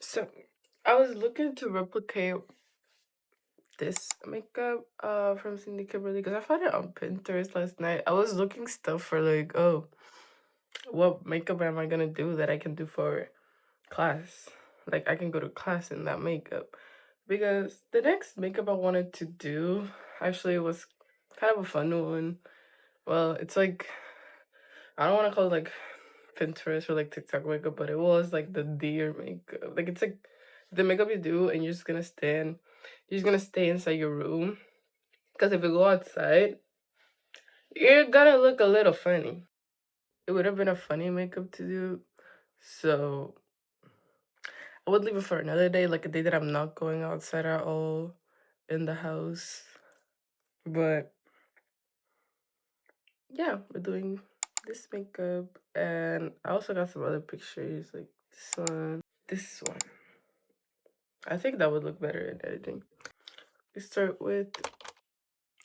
So I was looking to replicate this makeup from Cindy Kimberly because I found it on Pinterest last night. I was looking stuff for like, oh, what makeup am I gonna do that I can do for class? Like I can go to class in that makeup. Because the next makeup I wanted to do actually was kind of a fun one. Well, it's like I don't want to call it like Pinterest or like TikTok makeup, but it was like the deer makeup. Like it's like the makeup you do, and you're just gonna stay inside your room. Because if you go outside, you're gonna look a little funny. It would have been a funny makeup to do, so I would leave it for another day, like a day that I'm not going outside at all, in the house. But yeah, we're doing this makeup, and I also got some other pictures, like this one. I think that would look better in editing. We start with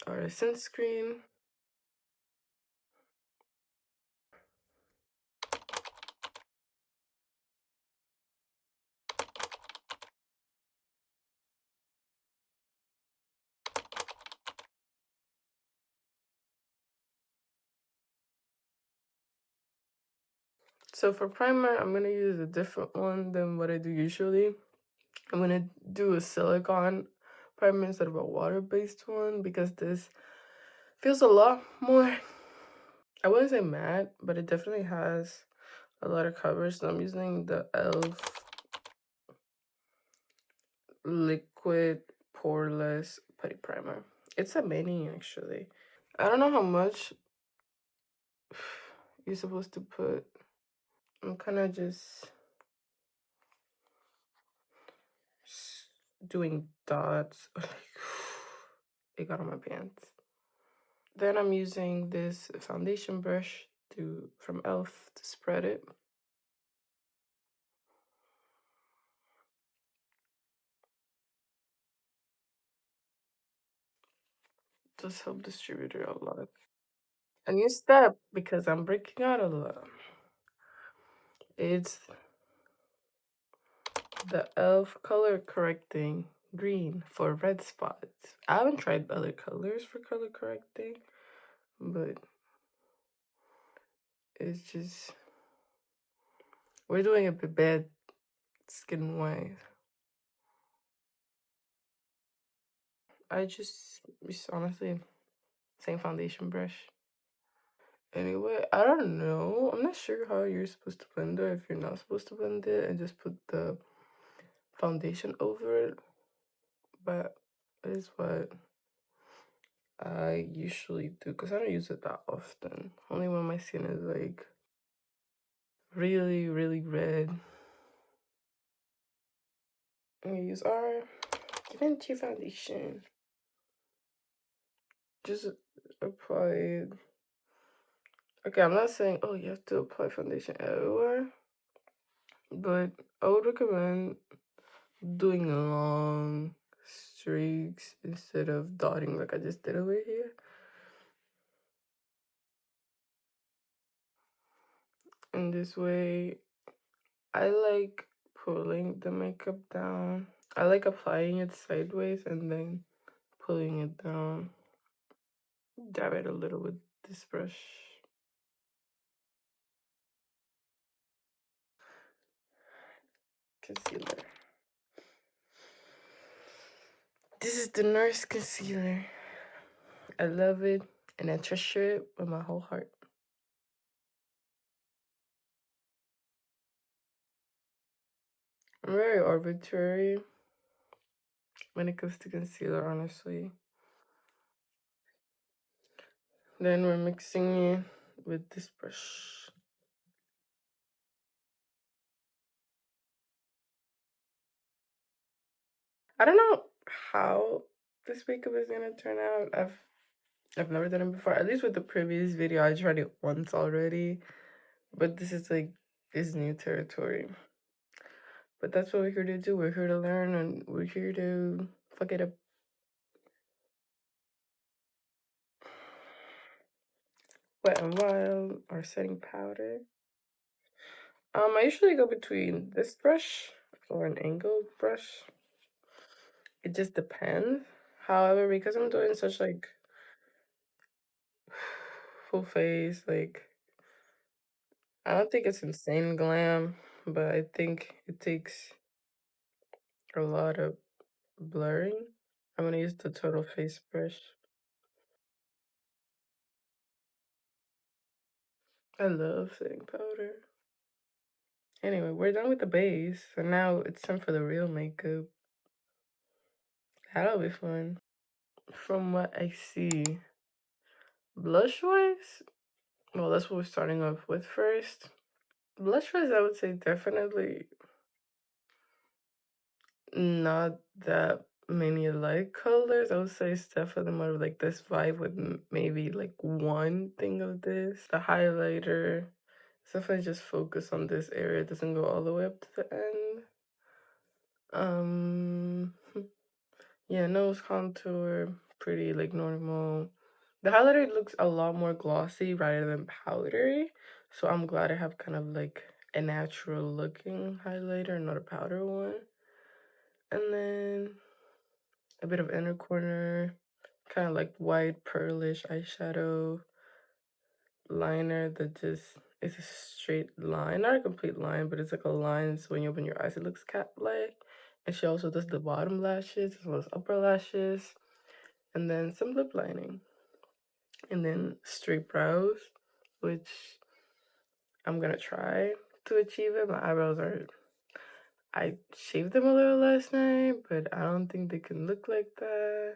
our sunscreen. So for primer, I'm gonna use a different one than what I do usually. I'm gonna do a silicone primer instead of a water-based one because this feels a lot more, I wouldn't say matte, but it definitely has a lot of coverage. So I'm using the e.l.f. liquid poreless putty primer. It's a mini actually. I don't know how much you're supposed to put. I'm kind of just doing dots. It got on my pants. Then I'm using this foundation brush from e.l.f. to spread it. Just help distribute it a lot. A new step, because I'm breaking out a lot. It's the e.l.f. color correcting green for red spots. I haven't tried other colors for color correcting, but it's just, we're doing a bit bad skin wise. I just honestly, same foundation brush. Anyway, I don't know. I'm not sure how you're supposed to blend it, if you're not supposed to blend it and just put the foundation over it. But it is what I usually do because I don't use it that often. Only when my skin is like really, really red. I'm gonna use our givenchy foundation. Just apply it. Okay, I'm not saying, oh, you have to apply foundation everywhere, but I would recommend doing long streaks instead of dotting like I just did over here. And this way, I like pulling the makeup down. I like applying it sideways and then pulling it down. Dab it a little with this brush. Concealer. This is the Nars concealer. I love it and I treasure it with my whole heart. I'm very arbitrary when it comes to concealer, honestly. Then we're mixing it with this brush. I don't know how this makeup is gonna turn out. I've never done it before. At least with the previous video, I tried it once already. But this is like this new territory. But that's what we're here to do. We're here to learn and we're here to fuck it up. Wet and Wild, our setting powder. I usually go between this brush or an angled brush. It just depends. However, because I'm doing such like full face, like I don't think it's insane glam, but I think it takes a lot of blurring. I'm gonna use the total face brush. I love setting powder. Anyway, we're done with the base, so now it's time for the real makeup. That'll be fun. From what I see, blush wise, well, that's what we're starting off with first. Blush wise, I would say definitely not that many light colors. I would say it's definitely more of like this vibe with maybe like one thing of this. The highlighter, so if I just focus on this area, it doesn't go all the way up to the end. Um, yeah, nose contour, pretty like normal. The highlighter looks a lot more glossy rather than powdery, so I'm glad I have kind of like a natural looking highlighter, not a powder one. And then a bit of inner corner, kind of like white pearlish eyeshadow liner that just is a straight line, not a complete line, but it's like a line. So when you open your eyes, it looks cat-like. And she also does the bottom lashes as well as upper lashes, and then some lip lining, and then straight brows, which I'm gonna try to achieve it. My eyebrows are. I shaved them a little last night, but I don't think they can look like that.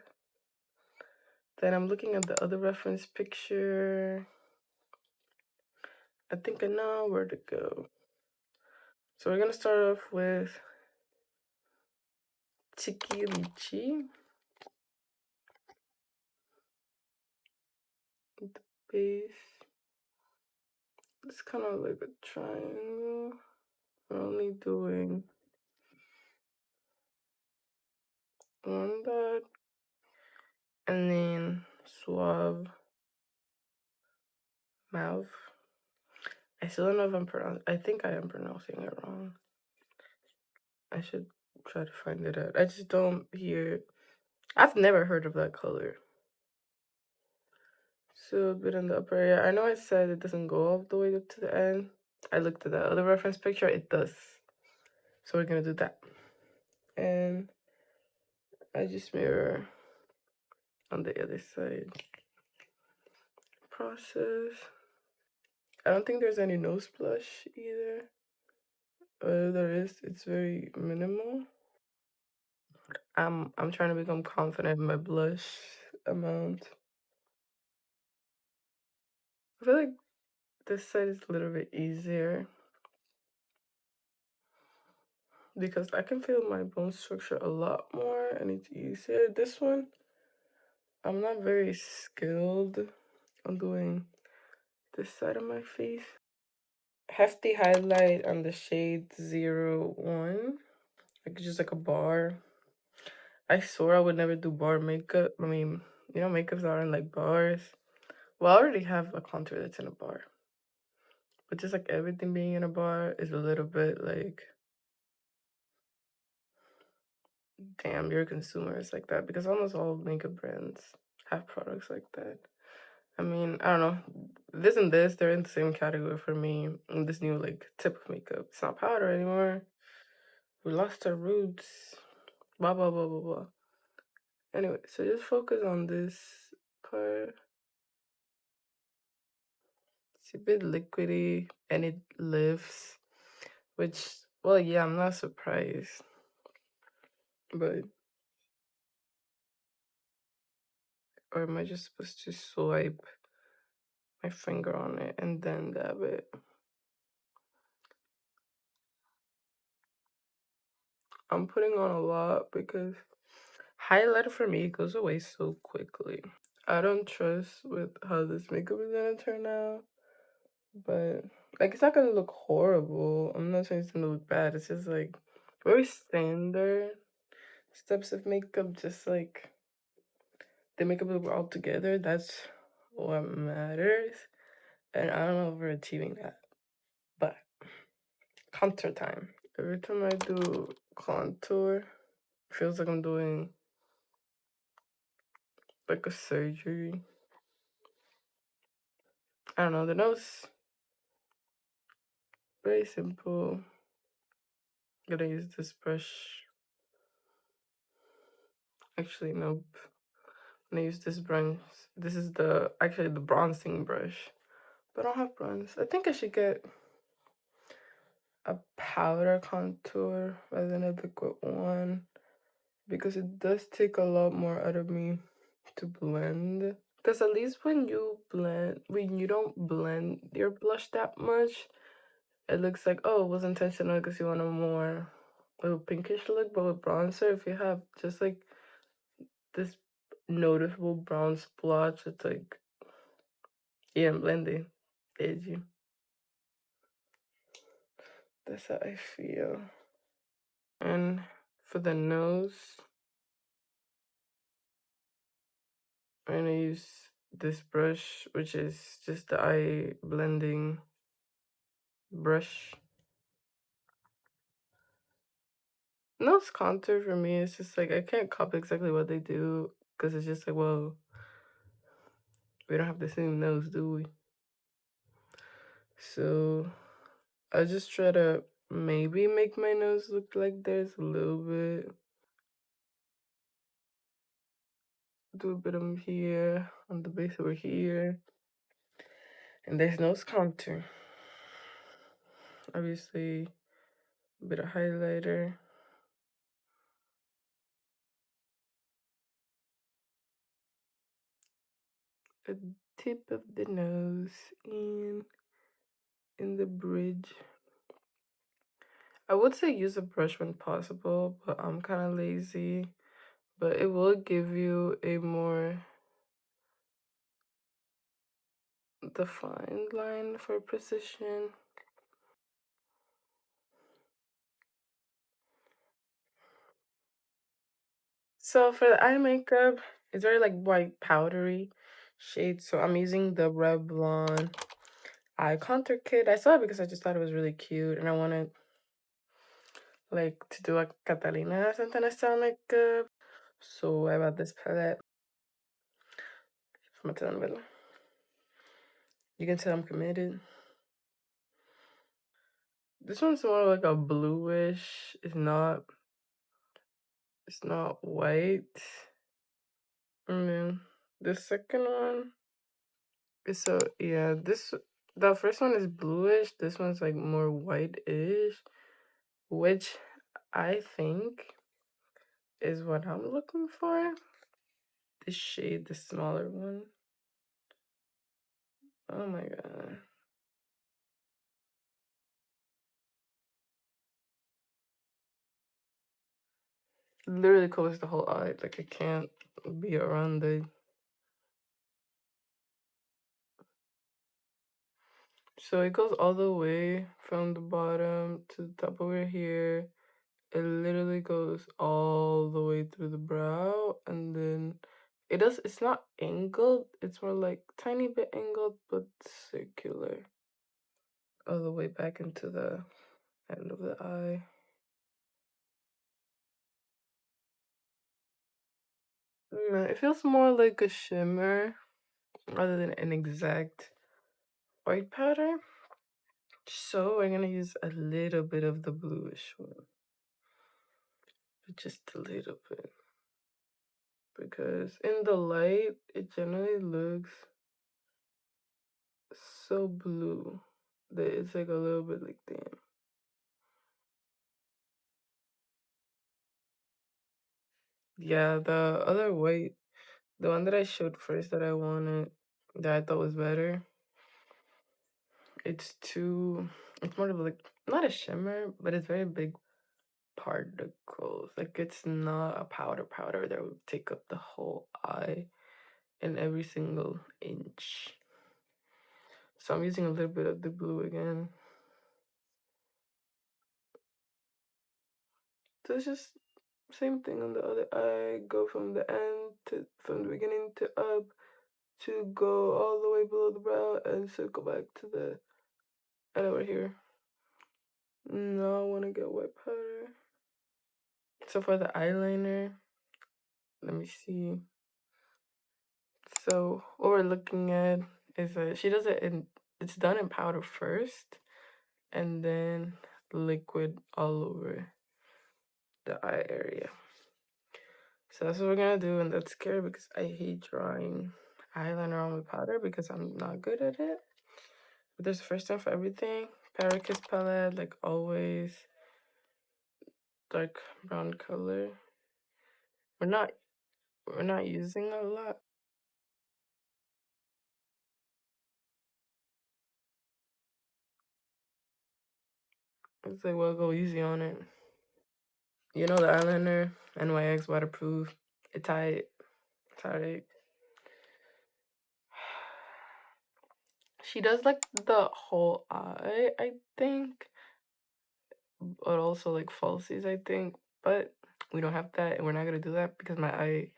Then I'm looking at the other reference picture. I think I know where to go. So we're gonna start off with Chiki Lychee. The base. It's kind of like a triangle. We're only doing one dot. And then suave mauve. I still don't know if I'm pronouncing. I think I am pronouncing it wrong. I should try to find it out. I just don't hear. I've never heard of that color. So a bit in the upper area. I know I said it doesn't go all the way up to the end. I looked at that other reference picture. It does. So we're gonna do that. And I just mirror on the other side. Process. I don't think there's any nose blush either. There is. It's very minimal. I'm trying to become confident in my blush amount. I feel like this side is a little bit easier because I can feel my bone structure a lot more and it's easier. This one, I'm not very skilled on doing this side of my face. Hefty highlight on the shade 01, like just like a bar. I swore I would never do bar makeup. I mean, makeups aren't like bars. Well, I already have a contour that's in a bar. But just like everything being in a bar is a little bit like, damn, you're a consumer. It's like that because almost all makeup brands have products like that. I mean, I don't know. This and this, they're in the same category for me. And this new like tip of makeup. It's not powder anymore. We lost our roots. Blah blah blah blah blah. Anyway, so just focus on this part. It's a bit liquidy and it lifts, which, well, yeah, I'm not surprised. But, or am I just supposed to swipe my finger on it and then dab it? I'm putting on a lot because highlighter for me goes away so quickly. I don't trust with how this makeup is gonna turn out, but like it's not gonna look horrible. I'm not saying it's gonna look bad. It's just like very standard steps of makeup, just like the makeup look all together. That's what matters. And I don't know if we're achieving that. But contour time. Every time I do contour, it feels like I'm doing like a surgery. I don't know, the nose, very simple. Gonna use this brush. Actually, nope. I'm gonna use this brush. This is actually the bronzing brush. But I don't have bronze. I think I should get a powder contour rather than a liquid one, because it does take a lot more out of me to blend. Because at least when you don't blend your blush that much, it looks like, oh, it was intentional because you want a more little pinkish look. But with bronzer, if you have just like this noticeable brown splotch, it's like, yeah, I'm blending. Edgy. That's how I feel. And for the nose, I'm gonna use this brush, which is just the eye blending brush. Nose contour for me is just like, I can't copy exactly what they do because it's just like, well, we don't have the same nose, do we? So I just try to maybe make my nose look like theirs a little bit. Do a bit of here on the base over here. And there's nose contour. Obviously, a bit of highlighter. A tip of the nose and in the bridge. I would say use a brush when possible, but I'm kind of lazy. But it will give you a more defined line for precision. So for the eye makeup, it's very like white powdery shade. So I'm using the Revlon eye contour kit. I saw it because I just thought it was really cute, and I wanted like to do a Catalina Santana style makeup. So I bought this palette from a telenovela. You can tell I'm committed. This one's more like a bluish. It's not white. And then the second one is the first one is bluish. This one's like more white-ish, which I think is what I'm looking for. This shade, the smaller one. Oh my god. Literally covers the whole eye. Like I can't be around it. So it goes all the way from the bottom to the top over here. It literally goes all the way through the brow, and then it's not angled, it's more like tiny bit angled but circular all the way back into the end of the eye. It feels more like a shimmer rather than an exact white powder. So we're gonna use a little bit of the bluish one, but just a little bit, because in the light it generally looks so blue that it's like a little bit like, damn. Yeah, the other white, the one that I showed first that I wanted, that I thought was better, it's more of like, not a shimmer, but it's very big particles. Like it's not a powder that would take up the whole eye in every single inch. So I'm using a little bit of the blue again. So it's just same thing on the other eye. Go from the beginning to up, to go all the way below the brow and circle back to the end over here. No, I want to get white powder. So for the eyeliner, let me see. So what we're looking at is that she does it in, it's done in powder first, and then liquid all over the eye area. So that's what we're gonna do, and that's scary because I hate drawing eyeliner on with powder because I'm not good at it. But there's a first time for everything. Parakiss palette, like always, dark brown color. We're not we're not using a lot. It's like we'll go easy on it. You know the eyeliner, NYX waterproof. It's tight. Tight. She does like the whole eye, I think, but also like falsies, I think. But we don't have that, and we're not gonna do that because my eye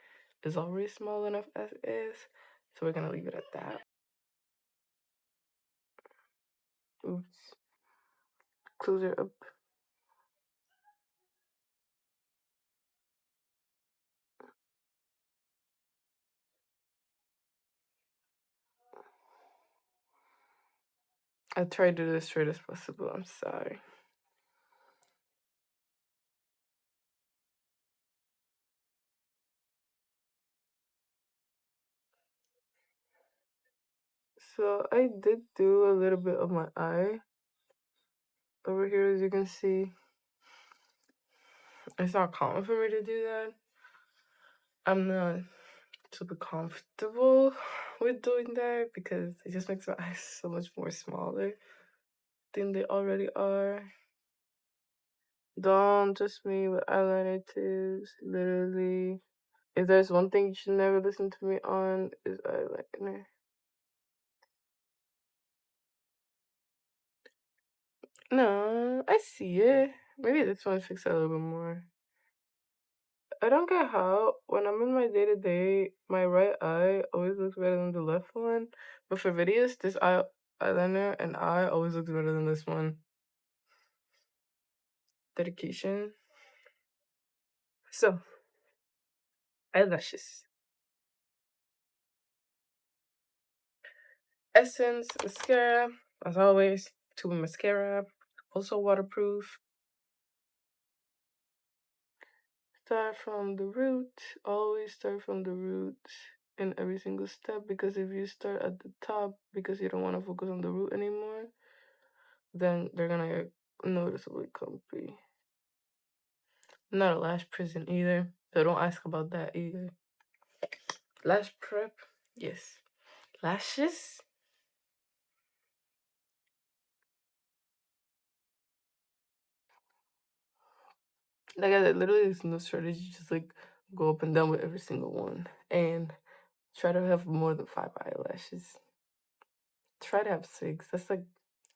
is already small enough as is. So we're gonna leave it at that. Oops. Close her up. I tried to do this straight as possible. I'm sorry. So I did do a little bit of my eye over here, as you can see. It's not common for me to do that. I'm not super comfortable with doing that because it just makes my eyes so much more smaller than they already are. Don't trust me with eyeliner tips, literally. If there's one thing you should never listen to me on, is eyeliner. No, I see it. Maybe this one fixed it a little bit more. I don't get how, when I'm in my day to day, my right eye always looks better than the left one. But for videos, this eyeliner and eye always looks better than this one. Dedication. So, eyelashes. Essence mascara, as always, tube mascara, also waterproof. Start from the root. Always start from the root in every single step because if you start at the top because you don't want to focus on the root anymore, then they're gonna get noticeably clumpy. I'm not a lash prison either, so don't ask about that either. Lash prep, yes. Lashes, like I said, literally there's no strategy. Just like go up and down with every single one, and try to have more than 5 eyelashes. Try to have 6. That's like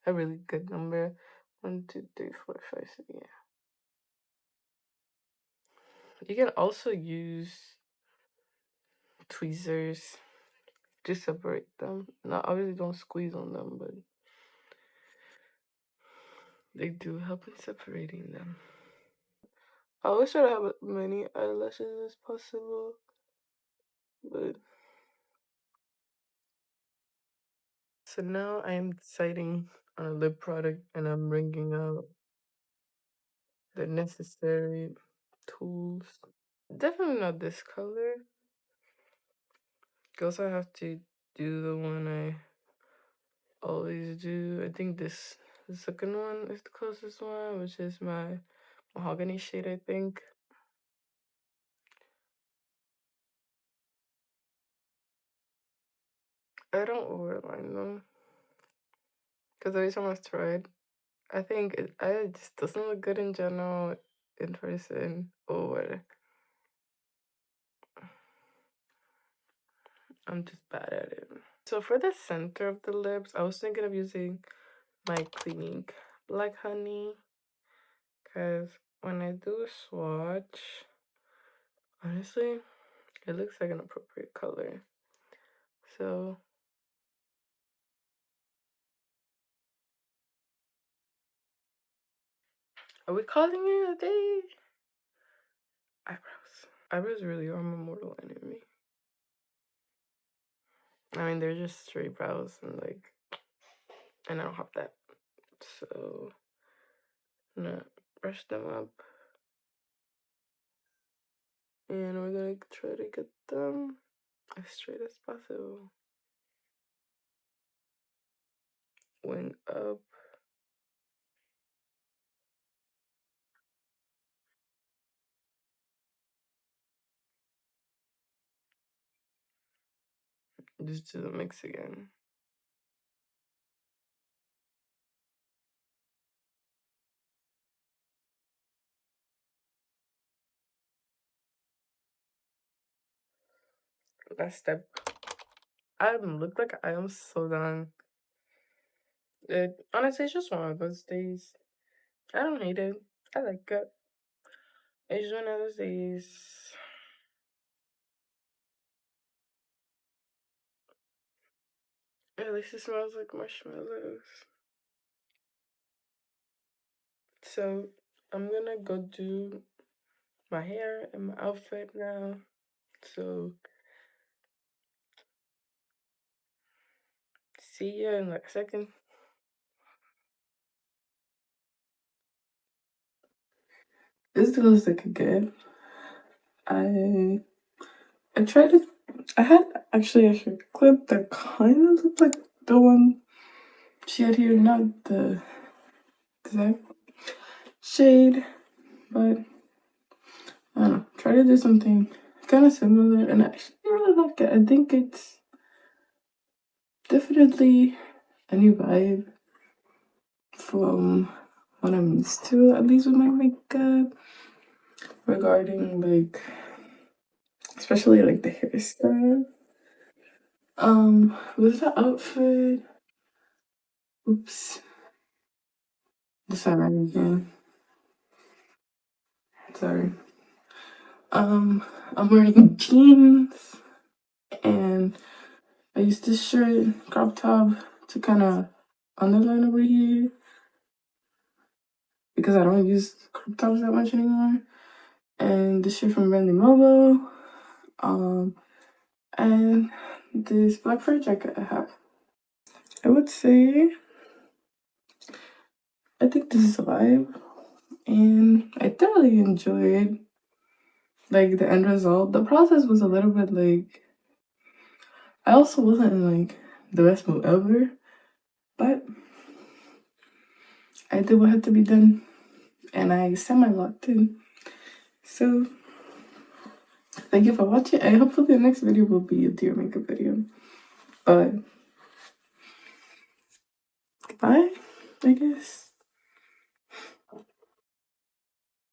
a really good number. 1, 2, 3, 4, 5, 6. Yeah. You can also use tweezers to separate them. Now, obviously, don't squeeze on them, but they do help in separating them. I always try to have as many eyelashes as possible, but so now I am deciding on a lip product and I'm bringing out the necessary tools. Definitely not this color. Because I have to do the one I always do. I think the second one is the closest one, which is my mahogany shade, I think. I don't overline them because every time I've tried, I think it just doesn't look good in general in person, or I'm just bad at it. So for the center of the lips, I was thinking of using my Clinique Black Honey because when I do a swatch, honestly, it looks like an appropriate color. So Are we calling it a day? Eyebrows. Eyebrows really are my mortal enemy. I mean, they're just straight brows and like, and I don't have that. So, I'm gonna brush them up. And we're gonna try to get them as straight as possible. Wing up. Just do the mix again. Last step. I look like I am so done. Honestly, it's just one of those days. I don't hate it. I like it. It's just one of those days. At least it smells like marshmallows. So I'm gonna go do my hair and my outfit now. So see ya in like a second. This looks like a good. I tried it. I had actually a hair clip that kind of looked like the one she had here, not the exact shade, but I don't know. Try to do something kind of similar, and I actually really like it. I think it's definitely a new vibe from what I'm used to, at least with my makeup, regarding like, especially like the hairstyle. With the outfit, oops, sorry again. Sorry. I'm wearing jeans, and I used this shirt, crop top, to kind of underline over here because I don't use crop tops that much anymore. And this shirt from Randy Mobile, and this black fur jacket I have. I would say I think this is a vibe, and I thoroughly enjoyed like the end result. The process was a little bit like, I also wasn't in like the best mood ever, but I did what had to be done, and I semi-locked in. So thank you for watching. I hopefully the next video will be a deer makeup video. But goodbye, I guess.